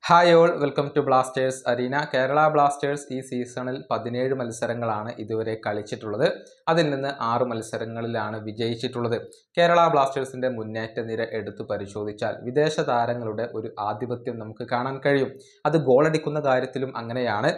Hi all, welcome to Blasters arena. Kerala Blasters ഈ സീസണിൽ 17 മത്സരങ്ങളാണ് ഇതുവരെ കളിച്ചിട്ടുള്ളത്. അതിൽ നിന്ന് 6 മത്സരങ്ങളിലാണ് വിജയിച്ചിട്ടുള്ളത്. കേരള ബ്ലാസ്റ്റേഴ്സിന്റെ മുന്നേറ്റ നിര എടുത്തു പരിശോധിച്ചാൽ വിദേശ താരങ്ങളുടെ ഒരു ആധിപത്യം നമുക്ക് കാണാൻ കഴിയും. അത് ഗോളടിക്കുന്ന കാര്യത്തിലും അങ്ങനെയാണ്.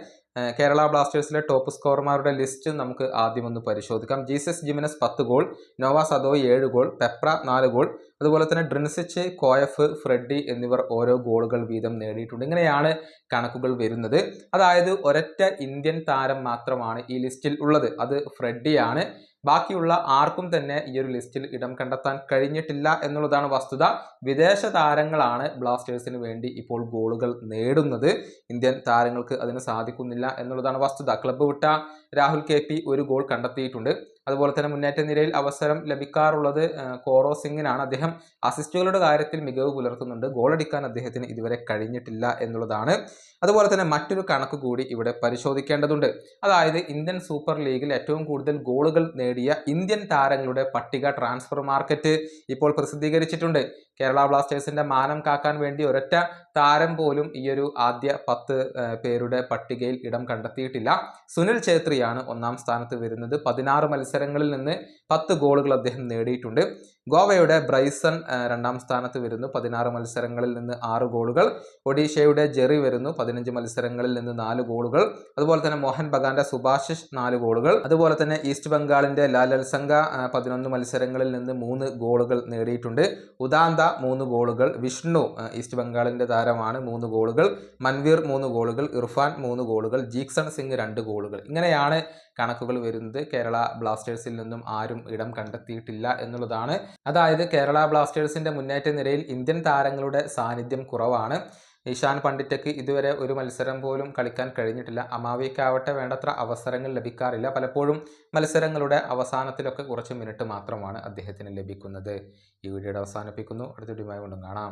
കേരള ബ്ലാസ്റ്റേഴ്സിലെ ടോപ്പ് സ്കോർമാരുടെ ലിസ്റ്റ് നമുക്ക് ആദ്യം ഒന്ന് പരിശോധിക്കാം. Jesus Jiménez 10 goal, Nova സദോയ് 7 goal, Peprah 4 goal, അതുപോലെ തന്നെ ഡ്രിൻസിച്ച്, കോയഫ്, ഫ്രെഡി എന്നിവർ ഓരോ ഗോളുകൾ വീതം നേടിയിട്ടുണ്ട്. ഇങ്ങനെയാണ് കണക്കുകൾ വരുന്നത്. അതായത് ഒരൊറ്റ ഇന്ത്യൻ താരം മാത്രമാണ് ഈ ലിസ്റ്റിൽ ഉള്ളത്, അത് ഫ്രെഡിയാണ്. ബാക്കിയുള്ള ആർക്കും തന്നെ ഈ ഒരു ലിസ്റ്റിൽ ഇടം കണ്ടെത്താൻ കഴിഞ്ഞിട്ടില്ല എന്നുള്ളതാണ് വസ്തുത. വിദേശ താരങ്ങളാണ് ബ്ലാസ്റ്റേഴ്സിന് വേണ്ടി ഇപ്പോൾ ഗോളുകൾ നേടുന്നത്. ഇന്ത്യൻ താരങ്ങൾക്ക് അതിന് സാധിക്കുന്നില്ല എന്നുള്ളതാണ് വസ്തുത. ക്ലബ്ബ് വിട്ട രാഹുൽ KP ഒരു ഗോൾ കണ്ടെത്തിയിട്ടുണ്ട്. അതുപോലെ തന്നെ മുന്നേറ്റ നിരയിൽ അവസരം ലഭിക്കാറുള്ളത് കോറോ സിംഗിനാണ്. അദ്ദേഹം അസിസ്റ്റുകളുടെ കാര്യത്തിൽ മികവ് പുലർത്തുന്നുണ്ട്. ഗോളടിക്കാൻ അദ്ദേഹത്തിന് ഇതുവരെ കഴിഞ്ഞിട്ടില്ല എന്നുള്ളതാണ്. അതുപോലെ തന്നെ മറ്റൊരു കണക്ക് കൂടി ഇവിടെ പരിശോധിക്കേണ്ടതുണ്ട്. അതായത് ഇന്ത്യൻ സൂപ്പർ ലീഗിൽ ഏറ്റവും കൂടുതൽ ഗോളുകൾ നേടിയ ഇന്ത്യൻ താരങ്ങളുടെ പട്ടിക ട്രാൻസ്ഫർ മാർക്കറ്റ് ഇപ്പോൾ പ്രസിദ്ധീകരിച്ചിട്ടുണ്ട്. കേരള ബ്ലാസ്റ്റേഴ്സിന്റെ മാനം കാക്കാൻ വേണ്ടി ഒരൊറ്റ താരം പോലും ഈ ഒരു ആദ്യ 10 പേരുടെ പട്ടികയിൽ ഇടം കണ്ടെത്തിയിട്ടില്ല. സുനിൽ ഛേത്രിയാണ് ഒന്നാം സ്ഥാനത്ത് വരുന്നത്. 16 മത്സരങ്ങളിൽ നിന്ന് 10 ഗോളുകൾ അദ്ദേഹം നേടിയിട്ടുണ്ട്. ഗോവയുടെ ബ്രൈസൺ രണ്ടാം സ്ഥാനത്ത് വരുന്നു, 16 മത്സരങ്ങളിൽ നിന്ന് 6 ഗോളുകൾ. ഒഡീഷയുടെ ജെറി വരുന്നു, 15 മത്സരങ്ങളിൽ നിന്ന് 4 ഗോളുകൾ. അതുപോലെ തന്നെ മോഹൻ ബഗാന്റെ സുഭാഷിഷ് 4 ഗോളുകൾ. അതുപോലെ തന്നെ ഈസ്റ്റ് ബംഗാളിന്റെ ലാലൽസംഗ 11 മത്സരങ്ങളിൽ നിന്ന് 3 ഗോളുകൾ നേടിയിട്ടുണ്ട്. ഉദാന്ത 3 ഗോളുകൾ. വിഷ്ണു ഈസ്റ്റ് ബംഗാളിന്റെ താരമാണ്, 3 ഗോളുകൾ. മൻവീർ 3 ഗോളുകൾ. ഇർഫാൻ 3 ഗോളുകൾ. ജീക്സൺ സിംഗ് 2 ഗോളുകൾ. ഇങ്ങനെയാണ് കണക്കുകൾ വരുന്നത്. കേരള ബ്ലാസ്റ്റേഴ്സിൽ നിന്നും ആരും ഇടം കണ്ടെത്തിയിട്ടില്ല എന്നുള്ളതാണ്. അതായത് കേരള ബ്ലാസ്റ്റേഴ്സിന്റെ മുന്നേറ്റ നിരയിൽ ഇന്ത്യൻ താരങ്ങളുടെ സാന്നിധ്യം കുറവാണ്. ഇഷാൻ പണ്ഡിറ്റയ്ക്ക് ഇതുവരെ ഒരു മത്സരം പോലും കളിക്കാൻ കഴിഞ്ഞിട്ടില്ല. അമാവിക്കാവട്ടെ വേണ്ടത്ര അവസരങ്ങൾ ലഭിക്കാറില്ല. പലപ്പോഴും മത്സരങ്ങളുടെ അവസാനത്തിലൊക്കെ കുറച്ച് മിനിറ്റ് മാത്രമാണ് അദ്ദേഹത്തിന് ലഭിക്കുന്നത്. ഈ വീഡിയോയുടെ അവസാനിപ്പിക്കുന്നു. അടുത്ത വീഡിയോയുമായി വീണ്ടും കാണാം.